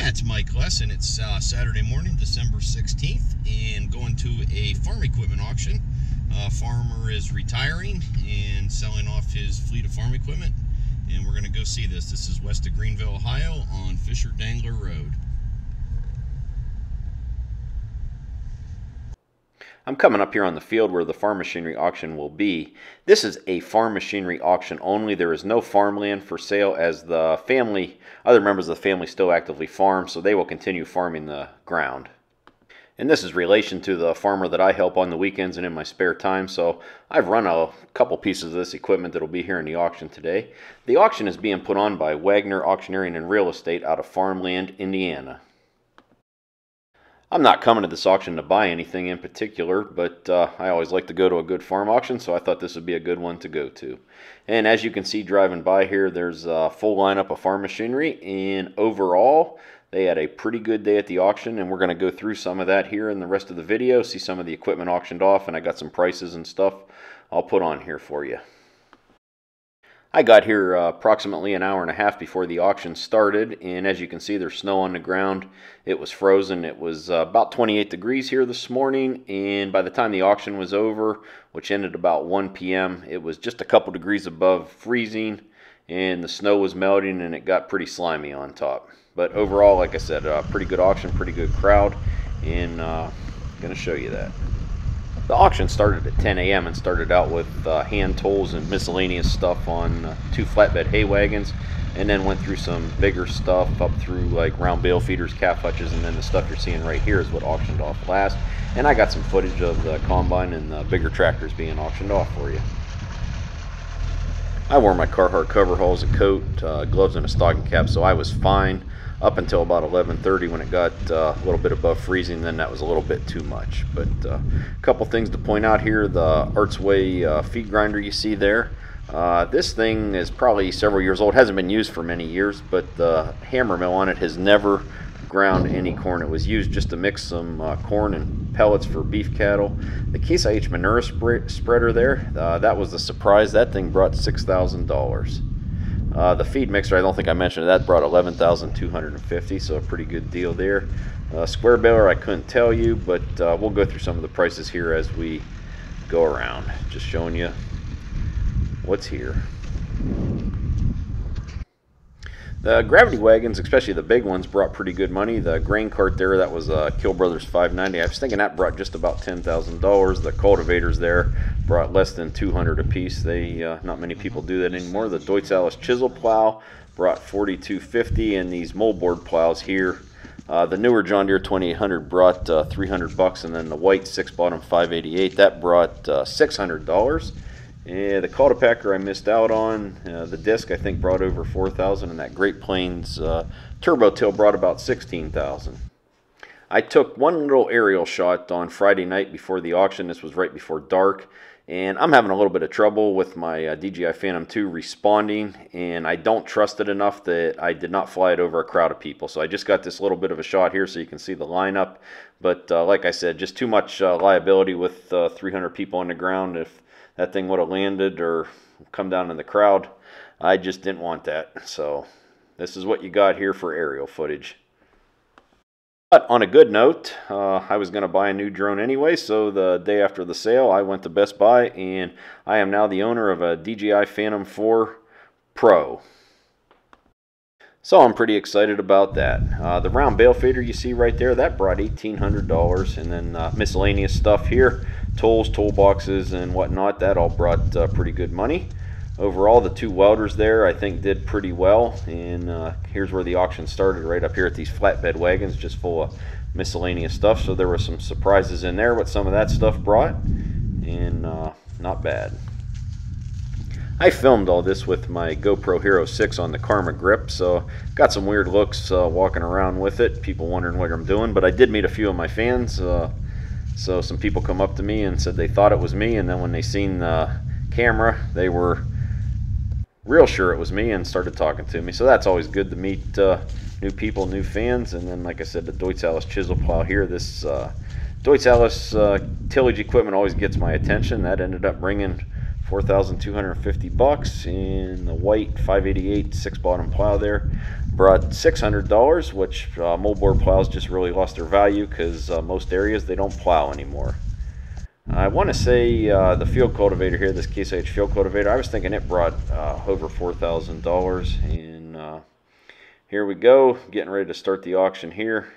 Yeah, it's Mike Lesson. It's Saturday morning, December 16th, and going to a farm equipment auction. Farmer is retiring and selling off his fleet of farm equipment, and we're going to go see this. This is west of Greenville, Ohio on Fisher Dangler Road. I'm coming up here on the field where the farm machinery auction will be. This is a farm machinery auction only. There is no farmland for sale, as the family, other members of the family still actively farm, so they will continue farming the ground. And this is relation to the farmer that I help on the weekends and in my spare time, so I've run a couple pieces of this equipment that will be here in the auction today. The auction is being put on by Wagner Auctioneering and Real Estate out of Farmland, Indiana. I'm not coming to this auction to buy anything in particular, but I always like to go to a good farm auction, so I thought this would be a good one to go to. And as you can see driving by here, there's a full lineup of farm machinery, and overall they had a pretty good day at the auction, and we're going to go through some of that here in the rest of the video, see some of the equipment auctioned off, and I got some prices and stuff I'll put on here for you. I got here approximately an hour and a half before the auction started, and as you can see there's snow on the ground. It was frozen. It was about 28 degrees here this morning, and by the time the auction was over, which ended about 1 p.m., it was just a couple degrees above freezing, and the snow was melting and it got pretty slimy on top. But overall, like I said, pretty good auction, pretty good crowd, and going to show you that. The auction started at 10 a.m. and started out with hand tools and miscellaneous stuff on 2 flatbed hay wagons, and then went through some bigger stuff up through like round bale feeders, calf hutches, and then the stuff you're seeing right here is what auctioned off last. And I got some footage of the combine and the bigger tractors being auctioned off for you. I wore my Carhartt coveralls, a coat, gloves, and a stocking cap, so I was fine up until about 11:30 when it got a little bit above freezing. Then that was a little bit too much. But a couple things to point out here. The Artsway feed grinder you see there. This thing is probably several years old. Hasn't been used for many years, but the hammer mill on it has never ground any corn. It was used just to mix some corn and pellets for beef cattle. The Case IH manure spreader there, that was the surprise. That thing brought $6,000. The feed mixer, I don't think I mentioned, that brought $11,250, so a pretty good deal there. Square baler, I couldn't tell you, but we'll go through some of the prices here as we go around, just showing you what's here. The gravity wagons, especially the big ones, brought pretty good money. The grain cart there, that was a Kill Brothers 590. I was thinking that brought just about $10,000. The cultivators there brought less than $200 a piece. Not many people do that anymore. The Deutz Allis CHISEL plow brought $42.50, and these moldboard plows here, the newer John Deere 2800 brought $300, and then the white 6-bottom 588, that brought $600. And the cultipacker I missed out on. The disc I think brought over $4,000, and that Great Plains turbo till brought about $16,000. I took one little aerial shot on Friday night before the auction. This was right before dark, and I'm having a little bit of trouble with my DJI Phantom 2 responding, and I don't trust it enough that I did not fly it over a crowd of people. So I just got this little bit of a shot here so you can see the lineup, but like I said, just too much liability with 300 people on the ground. If that thing would have landed or come down in the crowd, I just didn't want that. So this is what you got here for aerial footage. But on a good note, I was going to buy a new drone anyway, so the day after the sale I went to Best Buy, and I am now the owner of a DJI Phantom 4 Pro. So I'm pretty excited about that. The round bale feeder you see right there, that brought $1,800, and then miscellaneous stuff here, tools, toolboxes, and whatnot, that all brought pretty good money. Overall, the 2 welders there I think did pretty well, and here's where the auction started, right up here at these flatbed wagons, just full of miscellaneous stuff. So there were some surprises in there what some of that stuff brought, and not bad. I filmed all this with my GoPro Hero 6 on the Karma grip, so got some weird looks walking around with it, people wondering what I'm doing, but I did meet a few of my fans. So some people come up to me and said they thought it was me, and then when they seen the camera, they were real sure it was me and started talking to me. So that's always good to meet new people, new fans. And then, like I said, the Deutz Allis CHISEL plow here, this Deutz Allis tillage equipment always gets my attention. That ended up bringing $4,250 in the white 588 6-bottom plow there. brought $600, which moldboard plows just really lost their value because most areas they don't plow anymore. I want to say the field cultivator here, this Case IH field cultivator, I was thinking it brought over $4,000, and here we go, getting ready to start the auction here.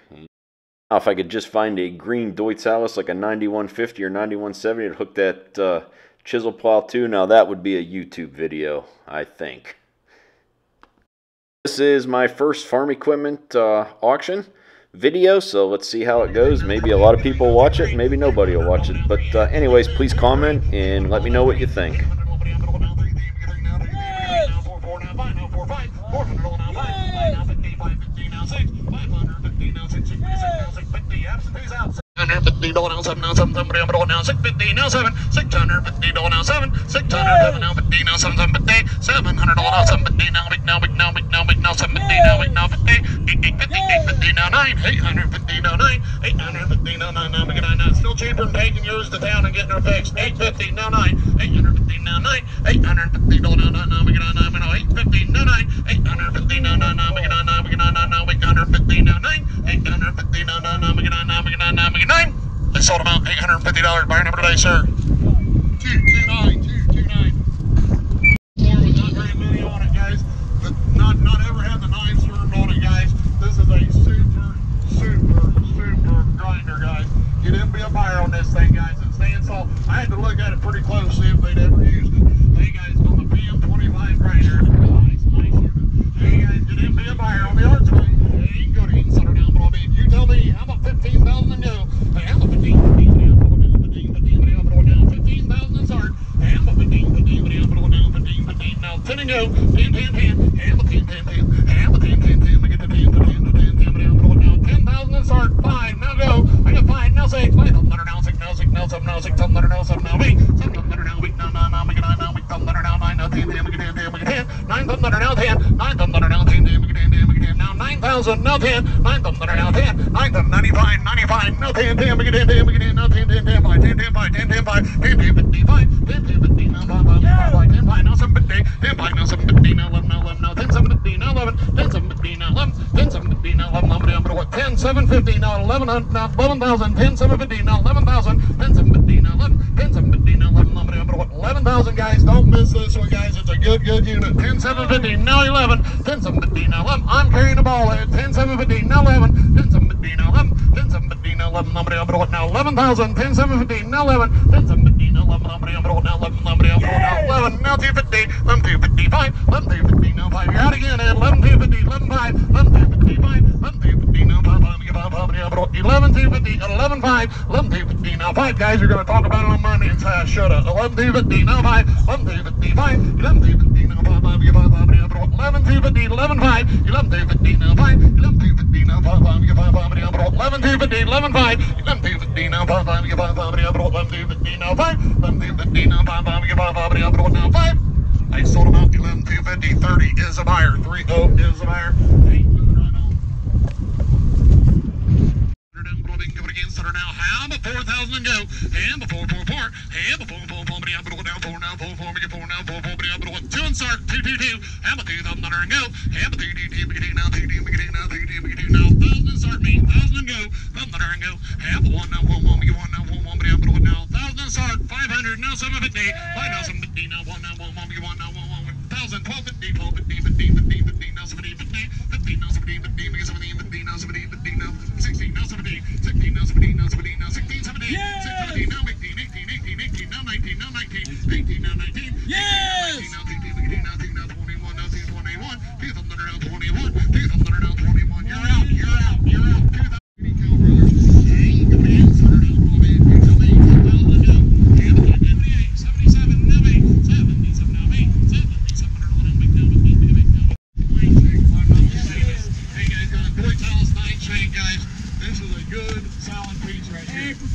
Now, if I could just find a green Deutz Allis, like a 9150 or 9170, to hook that chisel plow to, now that would be a YouTube video, I think. This is my first farm equipment auction video, so let's see how it goes. Maybe a lot of people will watch it, maybe nobody will watch it. But anyways, please comment and let me know what you think. $650 now 7 now 7 somebody I'm now $650 now 7 $650 now 7 $650 now 50 now 7 $750 $700 now 750 now big now 750 now big now 50 850 now 9 850 now 9 850 now 9 now big now still cheaper than taking yours to town and getting her fixed 850 now 9 850 now 9 850 now 9 now big now 850 now 9 850 now 9 now big now 850 now 9 850 now 9 big now 9. They sold them out $850. Buyer number today, sir. 229. Floor was not very many on it, guys. But not ever had the 9 served on it, guys. This is a super grinder, guys. You didn't be a buyer on this thing, guys. It's stands tall. I had to look at it pretty close to see if they'd ever used it. Hey, guys, on the PM25 grinder. Nice. Hey, guys, you didn't be a buyer on the archway. Hey, go to Center down below me. You tell me how about 15,000 and go. Hey, I'm a 15,000 and start. Hey, I'm a 15 now 10 and go. 10. Hey, I'm a 10. Hey, I'm a 10. We get the 10 now 10,000 and start. 5 now go. I got 5 now 6. 500 now 6 now 7 now 600 now 7 now 8 700 now 8 now we get 9 now we come now 9 now 10 we get 10 900 now 10 900 now 10 we get 10 now 9,000 now 10 900 now 10 95 now 10 we get 10 now 10 5 10 55 now 5 10 5 now 750 10 5 now 750 now 11 now 10 750 now 11 10 750 now 11 10 750 now 11 10 750 now 11 now 11,000 10 750 now 11,000 10 750 now 11 10 750 now 11,000 guys. Don't miss this one, guys. It's a good unit. 10 750 now 11 10 750 now 11. I'm carrying the ball at 10 750 now 11 10 750 now 11 10 750 now 11 now 11,000 10 750 now 11 10 750 now 11 now 11 now 250 11 255 11 250 now 5. You're out again at 11 250 11 5 11 255 11 250 now 5 11 250 11 5 11 250 now 5. Guys, you're going to talk about it on Monday and say I should have. 11 250 now 5 11 255 11 250 now 5 11 250 11 5 11 250 now 5 11 250 now 5 11 250 11 5 11 250 now 5 11 250 now 5 11 250 now 5 now 5. I sold them out 11 250 30 is a buyer 30 is a buyer. Now, how about 4,000 and go? And before 4 and before 4 now 4 2 and start 2 how about 2,000 and go? And about 2 now 2 now 1,000 and start me 1,000 and go 1,000 and go half 1 now 1 now 1,000 and start 500 now 750 5 now 750 now 1 now 1,000 1250 now 70 50 now 70 50 now 70 now 60 now 70 60 now 70 now 70 now 16 70 17 now 18 now 19 now 18 now 19 yes now 21 now 21 200 now 21 200 now 21 you're out 2,000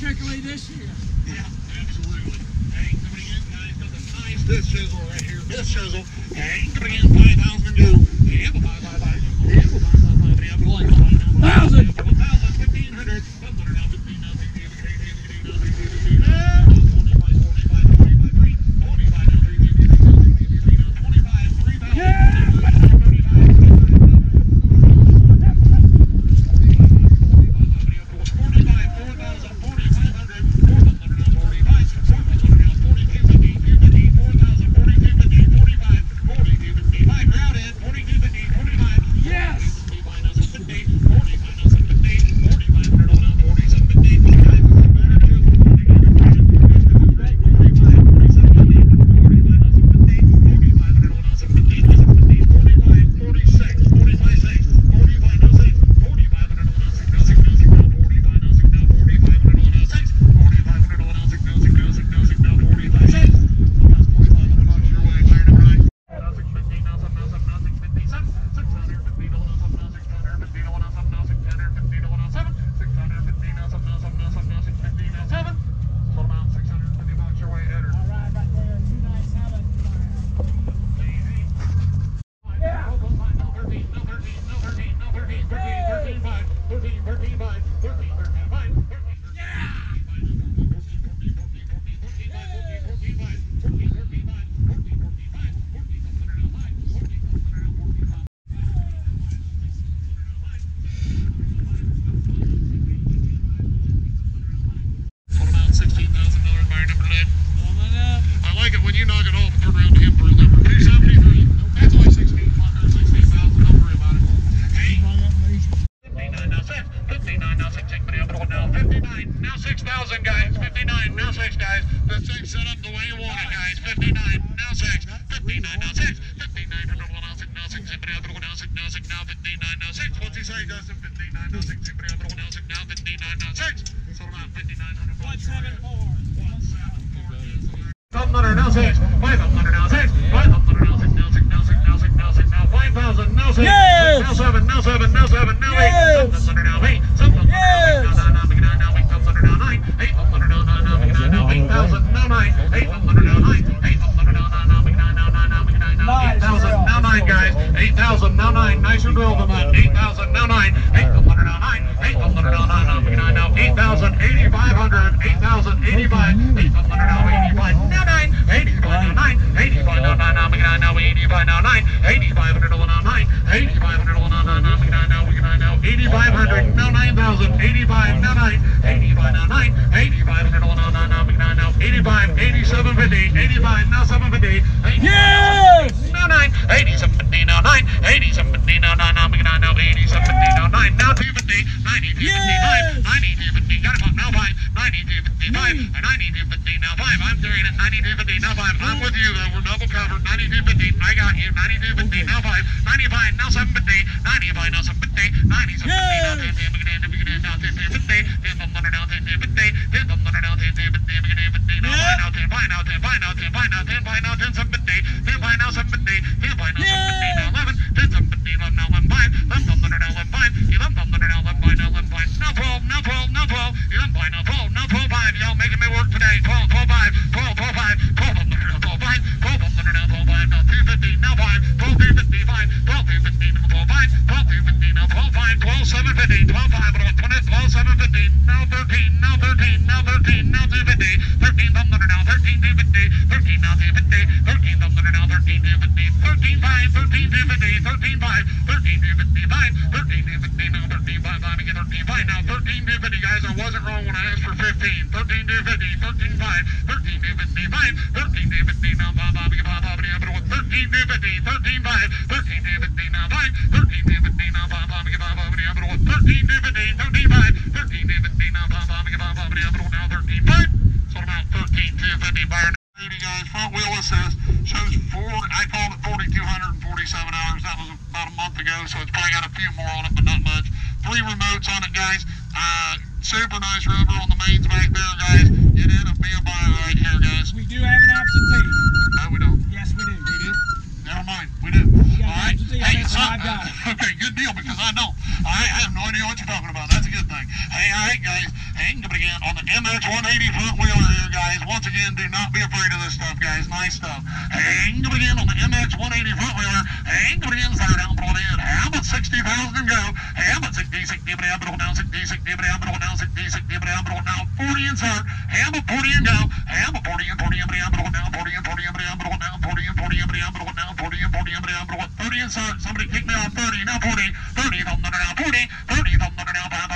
particularly this year. Yeah, absolutely. Hey, coming in, guys, got the nice this chisel right here. This chisel. Hey, coming in 5,000 and go. Yeah, 5,000. 1,500. 1,500. 59, now 6,000 guys, 59, now 6 guys, the 6 set up the way you want it guys, 59, now 6, 59, now 6, 59, now 6, now 6, now 6, now 6, now 59, now 6, what's he say Dustin, 59, now 6, now 6, now 59, now 6, so about 5900, 174, 174, 500 now 6, 500 now 6, 500 now 6, now 6, now 6, now 6, now 6, now 5,000 now 6, now 7, now 7, now 7, now 8, 700 now 8, 700 now 8, now 8,000 now 9, 800 now 9, now 8,000 now 9, 800 now 9, 800 now 9, 8,000 now 9 guys, 8,000 now 9, nice and drilled on that, 8,000 now 9, 800 now 9, 800 now 9, now 8,000, 8,500, 8,000, 85, 800 now 85, now 9, 85 now 9, 85 now 9, now 85 now 9, 8,500 now 9, 8,500 now 8,500 now 9,000, 85 now 9, 85 now 9, 8,500 now 85, 8750, 85 now 750, 87 now 9, 8750 now 9, 8750 now 9, now 8750 now 9, now 250, 9255, 9250, got it now 5, 9255, and 9250 now 5, I'm doing it, 9250 now 5, I'm with you though, we're double covered, 9250, I got you, 9250 now 5, 95 now 750, 95 now 750, 9750 now 10, 10, now 10, 50, 10, 100 now 10, 50, 10, 100 now 10, 50, 50, now 5 now 10, 5 now 10, 5 now 10, 5 now 10, 5 now 10, 750, 10, 5 now 750, 10, 5 now 750, now 11, 10, 750, 11 now 11, 5, 11, 100 now 11, 5, 11, 100 now 11, 5, now 11, 5, now 12, now 12, now 12, 11, 5, now 12, now 12, 5, y'all making me work today, 12, 12, 5, 12, 12, 5, 12, 100 now 12, 5, 12, 100 now 12, 5, now 250, now 5, 12, 250, 5, 12, 250, now 12, 5, 12, 250, now 12, 5, 12, 750, 12, 5, 12, 750, now 13, now 13, now 13, now 250, 13, 100 now 13, 250, 13, now 250, 13, 100 now 13, 250, 13, 5, 13, 250, 13, 5, 13, 250, 5, 13, 250, now 13, 5, let me get 13, 5, now 13, 250, guys, I wasn't wrong when I asked for 15, 13, 250, 13, 5, 13, 250, 5, 13, 250, now 5, 13, 250, 13, 5, 13, 250, now 5, 13, 250, now 5, 13, 250, 13, 5, 13, 250, now 5, now 13, 5, so about 13, 250, buyer. Guys, front wheel assist shows I called it 4,247 hours. That was about a month ago, so it's probably got a few more on it, but not much. 3 remotes on it, guys. Super nice rubber on the mains back there, guys. Get in and be a buyer right here, guys. We do have an absentee. No, we don't. Yes, we do. We do. Never mind, we do. All right. Hey, so, okay, good deal, because I don't. I have no idea what you're talking about. That's a good thing. Hey, all right, guys. Hang up again on the MX 180 front wheeler here, guys. Once again, do not be afraid of this stuff, guys. Nice stuff. Hang up again on the MX 180 front wheeler. Hang up again, start down, pull it in. How about 60,000 and go? How about 60, 60, down, 60, 60, down, 60, 60, down, now 40 insert. How about 40 and go? How about 40 and 40 and down, 40 and 40 and down, 40 and 40 and down, 40 and 40 and down, 30 insert. Somebody kick me off 30, now 40, 30, now 40, 30, now 5,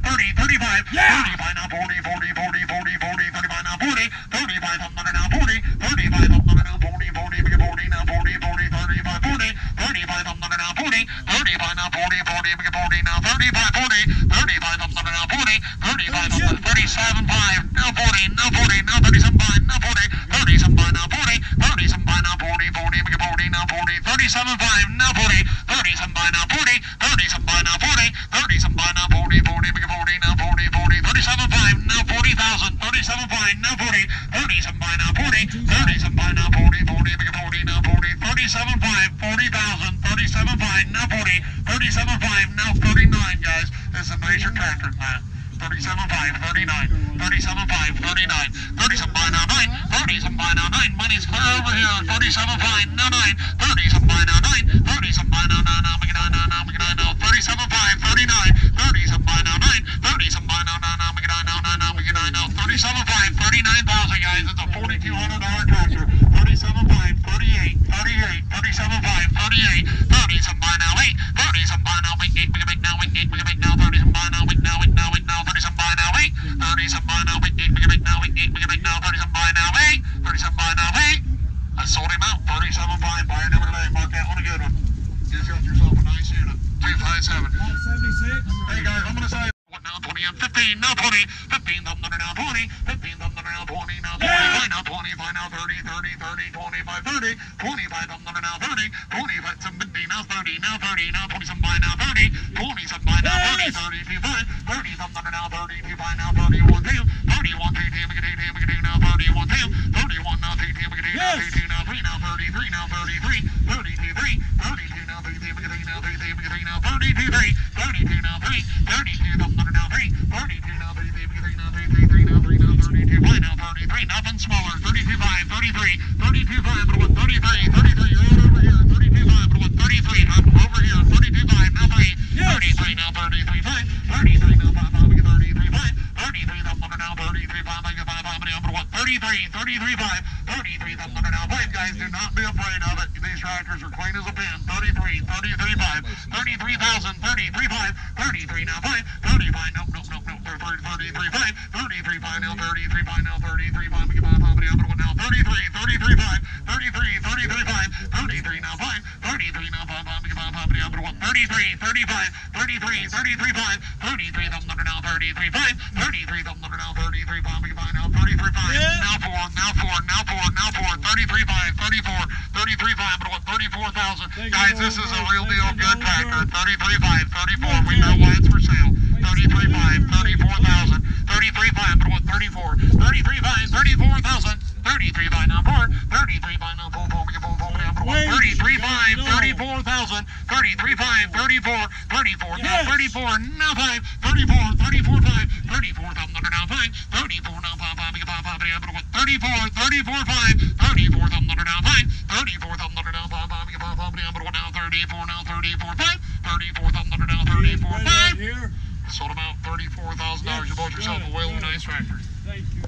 30, 35, 35 now 40, 40, 40, 40, 40, 35 now 40, 35 now 40, 35 now 40, 40, 40 now 40, 40, 35, 40, 35 now 40, 35 now 40, 40, 40 now 35, 40, 35 now 40, 35 37, 5, now 40, now 40, now 37, 5, now 40, 37, 5, now 40, 37, 5, now 40, 40, 40, now 40, 37, 5, now 40, 37, 5, now 40, 37, 5, now 40, 37, 5, now 40, 40, 40, now 40, 40, 37, 5, now 40,000, 37, 5, now 40, 37, 5, now 40, 37, 5, now 40, 40, 40, now 40, 37, 5, 40,000, 37, 5, now 40, 37, 5, now 39, guys. This is a major tractor, man. 37, 5, 39, 37, 5, 39, 37, 5, now 9, 37, 5, now 9, money's clear over here, 37, 5, now 9, 37, 5, now 9, 37, 5, now 9, 37, 5, 39, 37, 5, now 9, 37, 5, now 9, 37, 5, 39,000, guys, it's a $4,200 tractor, 37, 5, 38, 38, 37, 5, 38, 37, 5, now 8, 37, 5, now 8, 8, now 8, 8, now 37, 5, now 8, now 8, now 8, now 37, 5, now 8, 37, 5, now 8, 8, now 8, 8, now 37, 5, now 8, 37, 5, now 8, I sold him out, 37, 5, buyer number today, mark that one a good one, just got yourself a nice unit, 257, 76. hey guys, I'm going to say, what now, 20 again. 15, now 20. 15 up under now 20. 15 up under now 20. Now 25, now 25, now 30, 30, 30, 25, 30. 25 up under now 30. 25, 17, now 30, now 30, now 27 by now 30. 27 by now 30, 30, 25. 30 up under now 30, 25, now 31, 2. 31, 2, 2, now 31, 2. 31, now 2, 2, now 2, now 3, now 33, now 33. 32, 3. 32, now 3, 3, now 3, 3, now 32, 3. 32, now 3. 32 up under now 3. 32, now 3, 3, now 3, 3, now 3, now 32, 5, now 33, nothing smaller. 32, 5, 33. 32, 5, but what? 33, 33, right over here. 32, 5, but what? 33, up over here. 32, 5, now 3. 33, now 33, 5. 33, now 5, 33, 5. 33, up under now 33, 5, 5, but what? 33, 33, 5. 33, up under now 5, guys. Do not be afraid of it. These tractors are clean as a pin. 33, 33, 5. 33,000, 33, 5. 33, now 5. 35, nope. 33, 5. 33, 5, now 33, 5, now 33, 5. We get 5, but what now? 33, 33, 5. 33, 33, 5. 33, now 5. 33, now 5, we get 5, but what? 33, 35. 33, 33, 5. 33, up under now 33, 5. 33, up under now 33, 5. We get 5, now 33, 5. Now 4. 33, 5. 34. 33, 5, but what? 34,000. Guys, this is a real deal good tractor. 33, 5. 34. We know why it's for sale. 33, 5. 34,000. 33, 5, but what? 34. 33, 5. 34,000. 33, 5, now 4. 33, 5, now 4. We get 4, but what? 33, 5. 34,000. 33, 5. 34. 34, now 34, now 5. 34, 34, 5. 34,000 under now 5. 34, now 5, we get 5, but what? 34, 34, 5. 34,000 under now 5. 34,000 under now 5, we get 5, but what now? 34, now 34, 5. 34,000 under now 34, 5. Sold them out $34,000. You bought yourself a whale of a nice tractor. Thank you.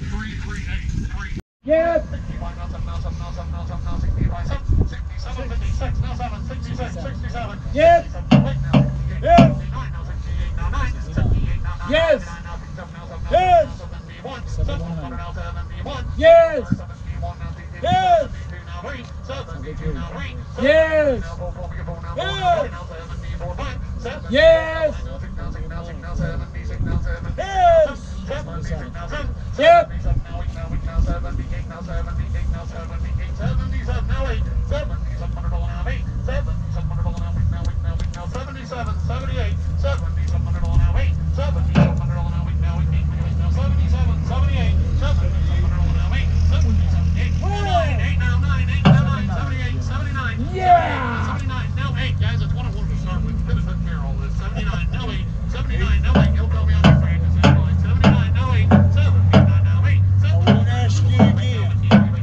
338. Yes. 65, now 7, now 7, now 7, now 7, now 65, 67, 56, now 7, 66, 67. Yes. 68, now 68, Yes. 69, now 68, now 9, 68, now 9, Yes. 69, now 67, now 7, Yes. now 71, 71, now 71. Yes. 71, now 62, Yes. 72, now 3, 72, now 3, Yes. now 4, 4, 4, now 4, Yes. now 74, 5, 7, Yes. now 6, now 6, now 6, now 76, now 7, Yes. 76, now 7, Yep. 77, now 8, now 8, now 78, now 78, now 78, 77, now 8, 77, now 8, 77, now 8, now 8, now 8, now 77, 78, 77, now 8, 77, now 8, now 8, now 77, 78, 77, now 8, 77, 8, 9, 8, now 9, 8, now 9, 78, 79, Yeah. 79, now 8, guys, that's what I wanted to start with. Could have took care of all this. 79, now 8, 79, now 8, you'll tell me on your page, it's in line. 79, now 8, 79, now 8, 79, I won't ask you again.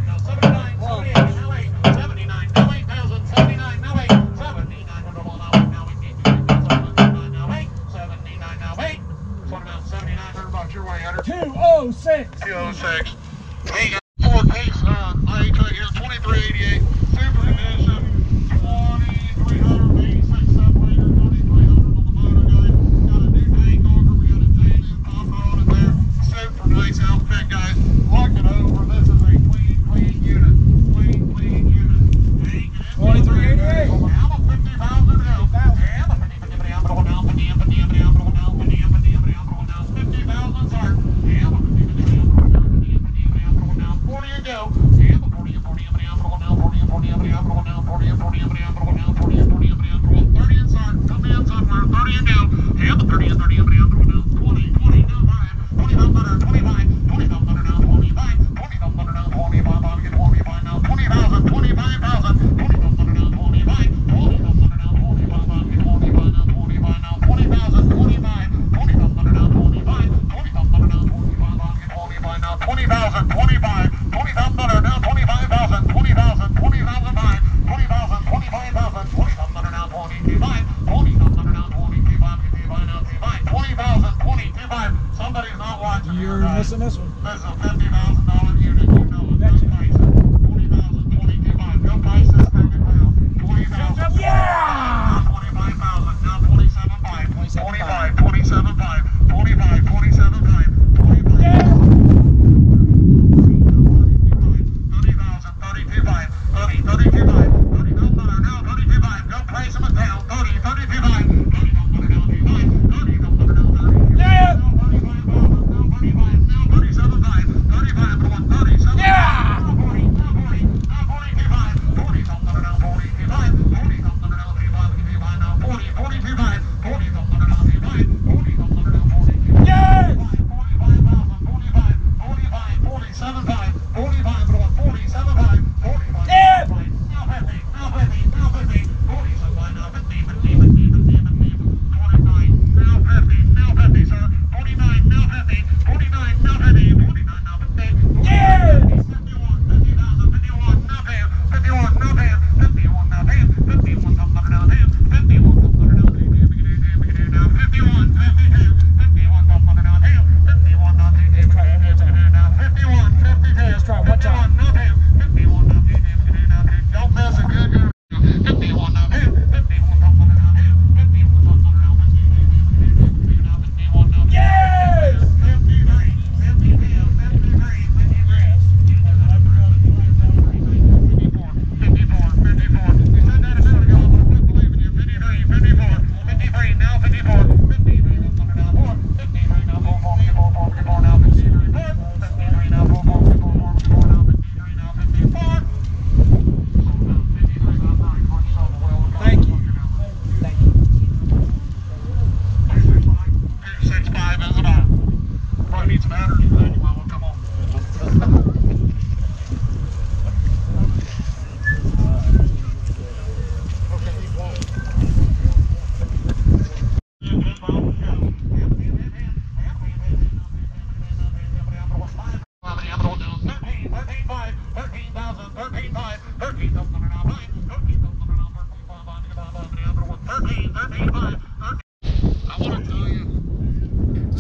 now 79, 78, now 8, 79,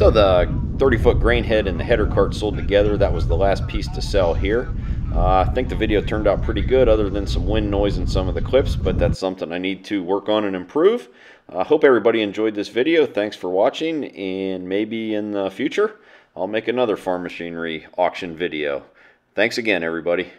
So the 30-foot grain head and the header cart sold together. That was the last piece to sell here. I think the video turned out pretty good other than some wind noise in some of the clips, but that's something I need to work on and improve. I hope everybody enjoyed this video. Thanks for watching, and maybe in the future I'll make another farm machinery auction video. Thanks again, everybody.